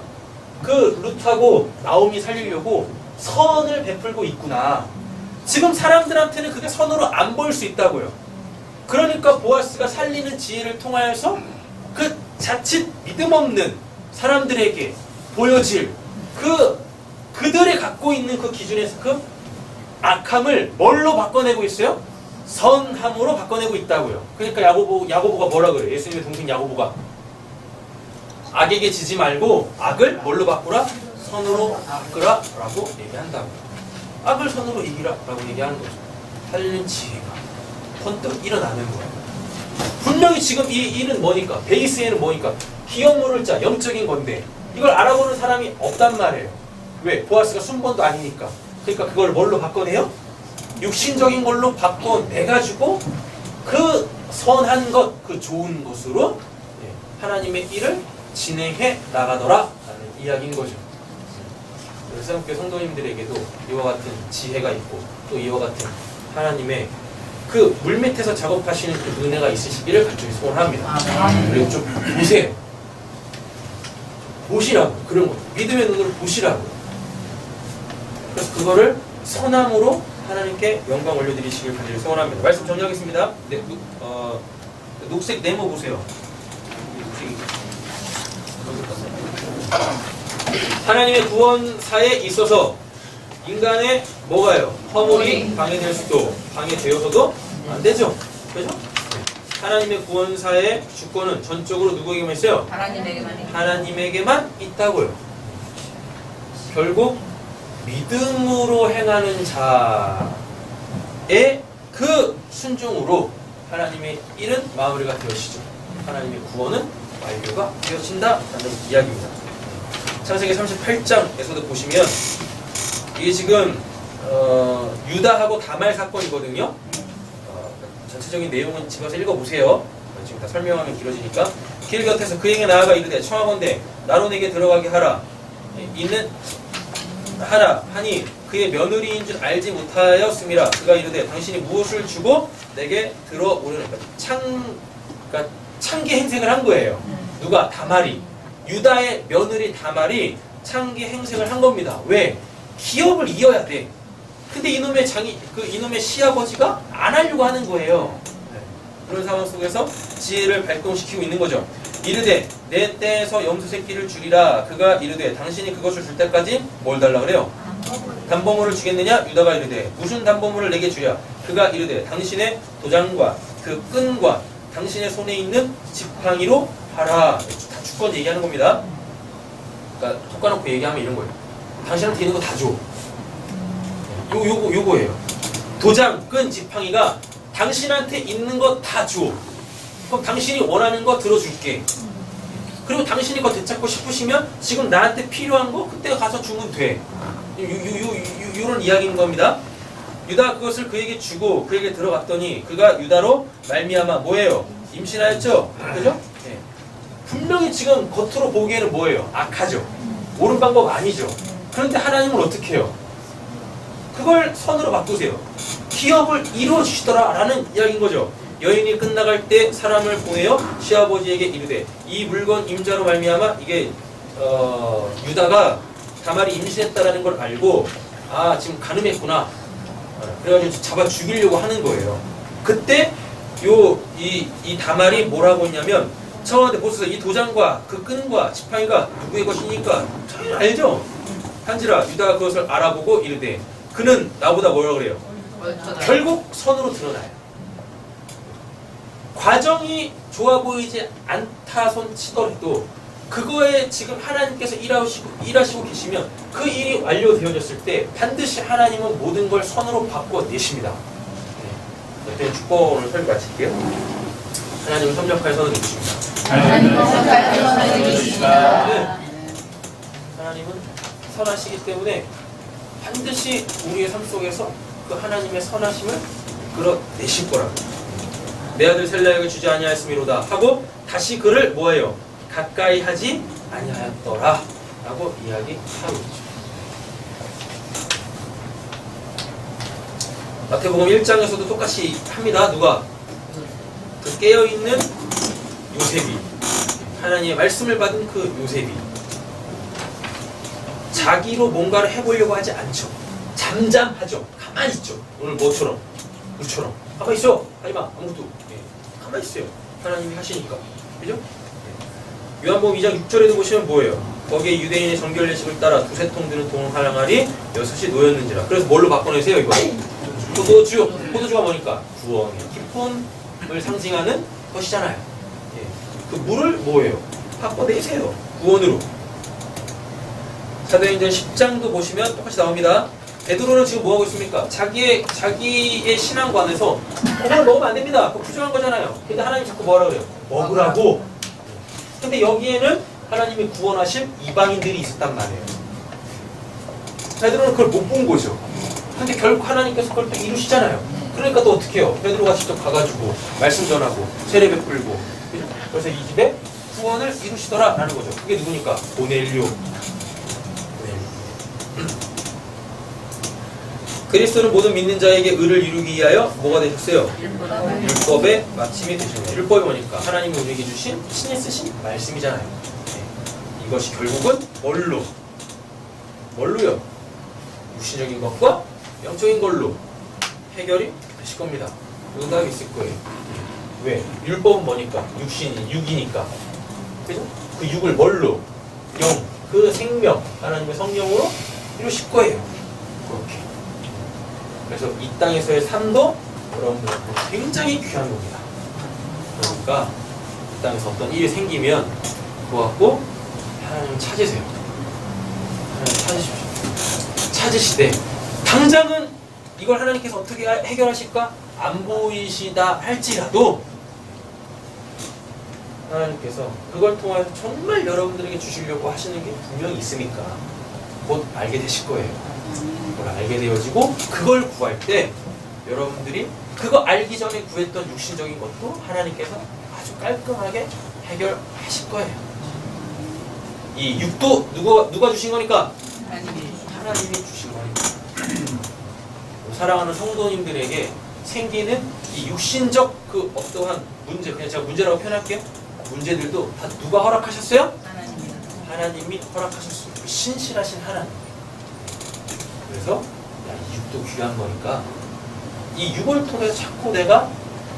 그 룻하고 나오미 살리려고 선을 베풀고 있구나. 지금 사람들한테는 그게 선으로 안 보일 수 있다고요. 그러니까 보아스가 살리는 지혜를 통하여서 그 자칫 믿음 없는 사람들에게 보여질 그들이 갖고 있는 그 기준에서 그 악함을 뭘로 바꿔내고 있어요? 선함으로 바꿔내고 있다고요. 그러니까 야고보가 뭐라 그래요? 예수님의 동생 야고보가 악에게 지지 말고 악을 뭘로 바꾸라? 선으로 바꾸라 라고 얘기한다고요. 악을 선으로 이기라 라고 얘기하는 거죠. 살리는 지혜가 번뜩 일어나는 거예요. 분명히 지금 이 일은 뭐니까? 베이스에는 뭐니까? 기억 모를 자, 영적인 건데 이걸 알아보는 사람이 없단 말이에요. 왜? 보아스가 순번도 아니니까. 그러니까 그걸 뭘로 바꿔내요? 육신적인 걸로 바꿔내가지고 그 선한 것, 그 좋은 것으로 하나님의 일을 진행해 나가더라 라는 이야기인 거죠. 그래서 함께 성도님들에게도 이와 같은 지혜가 있고 또 이와 같은 하나님의 그 물밑에서 작업하시는 그 은혜가 있으시기를 간절히 소원합니다. 그리고 좀 보세요. 보시라고. 그런 거 믿음의 눈으로 보시라고. 그래서 그거를 선함으로 하나님께 영광 올려드리시길 간절히 소원합니다. 말씀 정리하겠습니다. 네, 녹색 네모 보세요. 하나님의 구원사에 있어서 인간의 뭐가요? 허물이 방해될 수도 방해되어서도 안 되죠. 그죠? 하나님의 구원사의 주권은 전적으로 누구에게만 있어요? 하나님에게만 있다고요. 결국 믿음으로 행하는 자의 그 순종으로 하나님의 일은 마무리가 되어지죠. 하나님의 구원은 완료가 되어진다라는 이야기입니다. 창세기 38장에서도 보시면 이게 지금 유다하고 다말 사건이거든요. 전체적인 내용은 집에서 읽어보세요. 지금 다 설명하면 길어지니까. 길 곁에서 그에게 나아가 이르되 청하건대 나로 내게 들어가게 하라. 있는 하라 하니 그의 며느리인 줄 알지 못하였음이라. 그가 이르되 당신이 무엇을 주고 내게 들어오려는 그러니까 창기 행생을 한 거예요. 누가? 다말이. 유다의 며느리 다말이 창기 행생을 한 겁니다. 왜? 기업을 이어야 돼. 근데 이놈의 이놈의 시아버지가 안 하려고 하는 거예요. 그런 상황 속에서 지혜를 발동시키고 있는 거죠. 이르되 내 떼에서 염소 새끼를 주리라. 그가 이르되 당신이 그것을 줄 때까지 뭘 달라 그래요? 담보물을 주겠느냐? 유다가 이르되 무슨 담보물을 내게 주랴? 그가 이르되 당신의 도장과 그 끈과 당신의 손에 있는 지팡이로 하라. 다 주권 얘기하는 겁니다. 그러니까 톡 까놓고 얘기하면 이런 거예요. 당신한테 있는 거 다 줘. 요거예요. 도장, 끈, 지팡이가 당신한테 있는 거 다 줘. 그럼 당신이 원하는 거 들어줄게. 그리고 당신이 그거 되찾고 싶으시면 지금 나한테 필요한 거 그때 가서 주면 돼. 요런 이야기인 겁니다. 유다가 그것을 그에게 주고 그에게 들어갔더니 그가 유다로 말미암아 뭐예요? 임신하였죠? 그죠? 네. 분명히 지금 겉으로 보기에는 뭐예요? 악하죠. 옳은 방법 아니죠. 그런데 하나님은 어떻게 해요? 그걸 선으로 바꾸세요. 기업을 이루어 주시더라 라는 이야기인 거죠. 여인이 끝나갈 때 사람을 보내어 시아버지에게 이르되 이 물건 임자로 말미암아 이게 유다가 다말이 임신했다라는 걸 알고 아 지금 가늠했구나. 그래가지고 잡아 죽이려고 하는 거예요. 그때 이 다말이 뭐라고 했냐면 청하건대 보소서 이 도장과 그 끈과 지팡이가 누구의 것이니까 저희는 알죠. 한지라 유다가 그것을 알아보고 이르되 그는 나보다 뭐라 그래요? 결국 선으로 드러나요. 과정이 좋아 보이지 않다손 치더라도 그거에 지금 하나님께서 일하시고 계시면 그 일이 완료되어졌을 때 반드시 하나님은 모든 걸 선으로 바꿔내십니다. 네. 주권을 설교 마칠게요. 하나님은 협력하여 선을 이루십니다. 하나님은 선하시기 때문에 반드시 우리의 삶 속에서 그 하나님의 선하심을 끌어내실 거라고. 내 아들 셀라에게 주지 아니하였음이로다 하고 다시 그를 뭐예요? 가까이 하지 아니하였더라 라고 이야기하고 있죠. 마태복음 1장에서도 똑같이 합니다. 누가? 그 깨어있는 요셉이, 하나님의 말씀을 받은 그 요셉이 자기로 뭔가를 해보려고 하지 않죠. 잠잠하죠. 가만히 있죠. 오늘 뭐처럼? 우리처럼 가만히 있어. 하지마. 아무것도. 가만히 있어요. 하나님이 하시니까. 그죠? 요한복음 2장 6절에도 보시면 뭐예요? 거기에 유대인의 정결 예식을 따라 두세 통 드는 동항아리 6이 놓였는지라. 그래서 뭘로 바꿔내세요 이거? 포도주. 포도주가 뭐니까? 구원의 기쁨을 상징하는 것이잖아요. 그 물을 뭐예요? 바꿔내세요. 구원으로. 사도행전 10장도 보시면 똑같이 나옵니다. 베드로는 지금 뭐하고 있습니까? 자기의 신앙관에서 그걸 먹으면 안 됩니다. 그거 부정한 거잖아요. 근데 하나님 자꾸 뭐라 그래요? 먹으라고. 근데 여기에는 하나님이 구원하실 이방인들이 있었단 말이에요. 베드로는 그걸 못 본 거죠. 근데 결국 하나님께서 그걸 또 이루시잖아요. 그러니까 또 어떻게 해요? 베드로가 직접 가가지고 말씀 전하고 세례 베풀고 그래서 이 집에 구원을 이루시더라 라는 거죠. 그게 누구니까? 고넬료. 그리스도는 모든 믿는 자에게 의를 이루기 위하여 뭐가 되셨어요? 율법의 마침이 되셨네요. 율법이 뭐니까? 하나님이 우리에게 주신 신이 쓰신 말씀이잖아요. 네. 이것이 결국은 뭘로요? 육신적인 것과 영적인 걸로 해결이 되실 겁니다. 응답이 있을 거예요. 왜? 율법은 뭐니까? 육이니까. 그죠? 그 육을 뭘로? 영, 그 생명, 하나님의 성령으로 이루실 거예요. 그렇게. 그래서 이 땅에서의 삶도 여러분들한테 굉장히 귀한 겁니다. 그러니까 이 땅에서 어떤 일이 생기면 그거 갖고 하나님 찾으세요. 하나님 찾으십시오. 찾으시되 당장은 이걸 하나님께서 어떻게 해결하실까? 안 보이시다 할지라도 하나님께서 그걸 통해서 정말 여러분들에게 주시려고 하시는 게 분명히 있으니까 곧 알게 되실 거예요. 그걸 알게 되어지고 그걸 구할 때 여러분들이 그거 알기 전에 구했던 육신적인 것도 하나님께서 아주 깔끔하게 해결하실 거예요. 이 육도 누가 주신 거니까? 하나님이 주신 거니까. 사랑하는 성도님들에게 생기는 이 육신적 그 어떠한 문제, 그냥 제가 문제라고 표현할게요. 문제들도 다 누가 허락하셨어요? 하나님이 허락하셨어요. 신실하신 하나님. 그래서 야, 이 육도 귀한 거니까 이 육을 통해서 자꾸 내가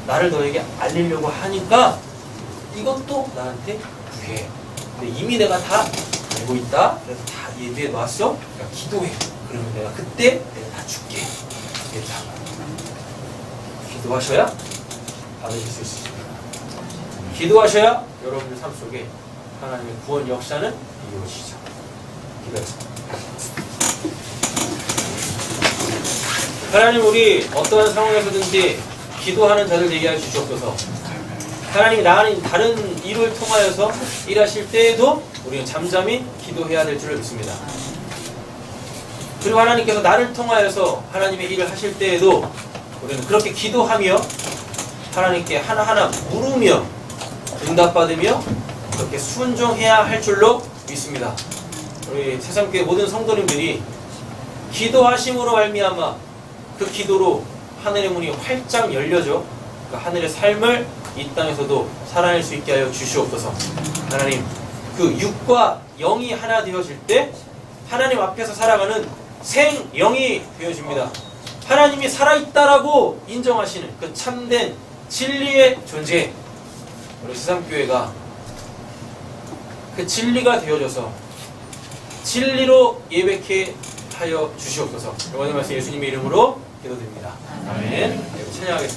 나를 너에게 알리려고 하니까 이것도 나한테 구해. 근데 이미 내가 다 알고 있다. 그래서 다 예비해 놨어. 그러니까 기도해. 그러면 내가 그때 내가 다 줄게. 이렇게 다 기도하셔야 받으실 수 있습니다. 기도하셔야 여러분들 삶 속에 하나님의 구원 역사는 이루어지죠. 기도하겠습니다. 하나님, 우리 어떠한 상황에서든지 기도하는 자들 되게 하여 주시옵소서. 하나님이 나는 다른 일을 통하여서 일하실 때에도 우리는 잠잠히 기도해야 될 줄을 믿습니다. 그리고 하나님께서 나를 통하여서 하나님의 일을 하실 때에도 우리는 그렇게 기도하며 하나님께 하나하나 물으며 응답받으며 그렇게 순종해야 할 줄로 믿습니다. 우리 새삼교회 모든 성도님들이 기도하심으로 말미암아 그 기도로 하늘의 문이 활짝 열려져 그 하늘의 삶을 이 땅에서도 살아낼 수 있게 하여 주시옵소서. 하나님, 그 육과 영이 하나 되어질 때 하나님 앞에서 살아가는 생영이 되어집니다. 하나님이 살아있다라고 인정하시는 그 참된 진리의 존재, 우리 새삼교회가 그 진리가 되어져서 진리로 예배케 하여 주시옵소서. 이번에 말씀 예수님의 이름으로 기도드립니다. 아멘. 찬양하겠습니다.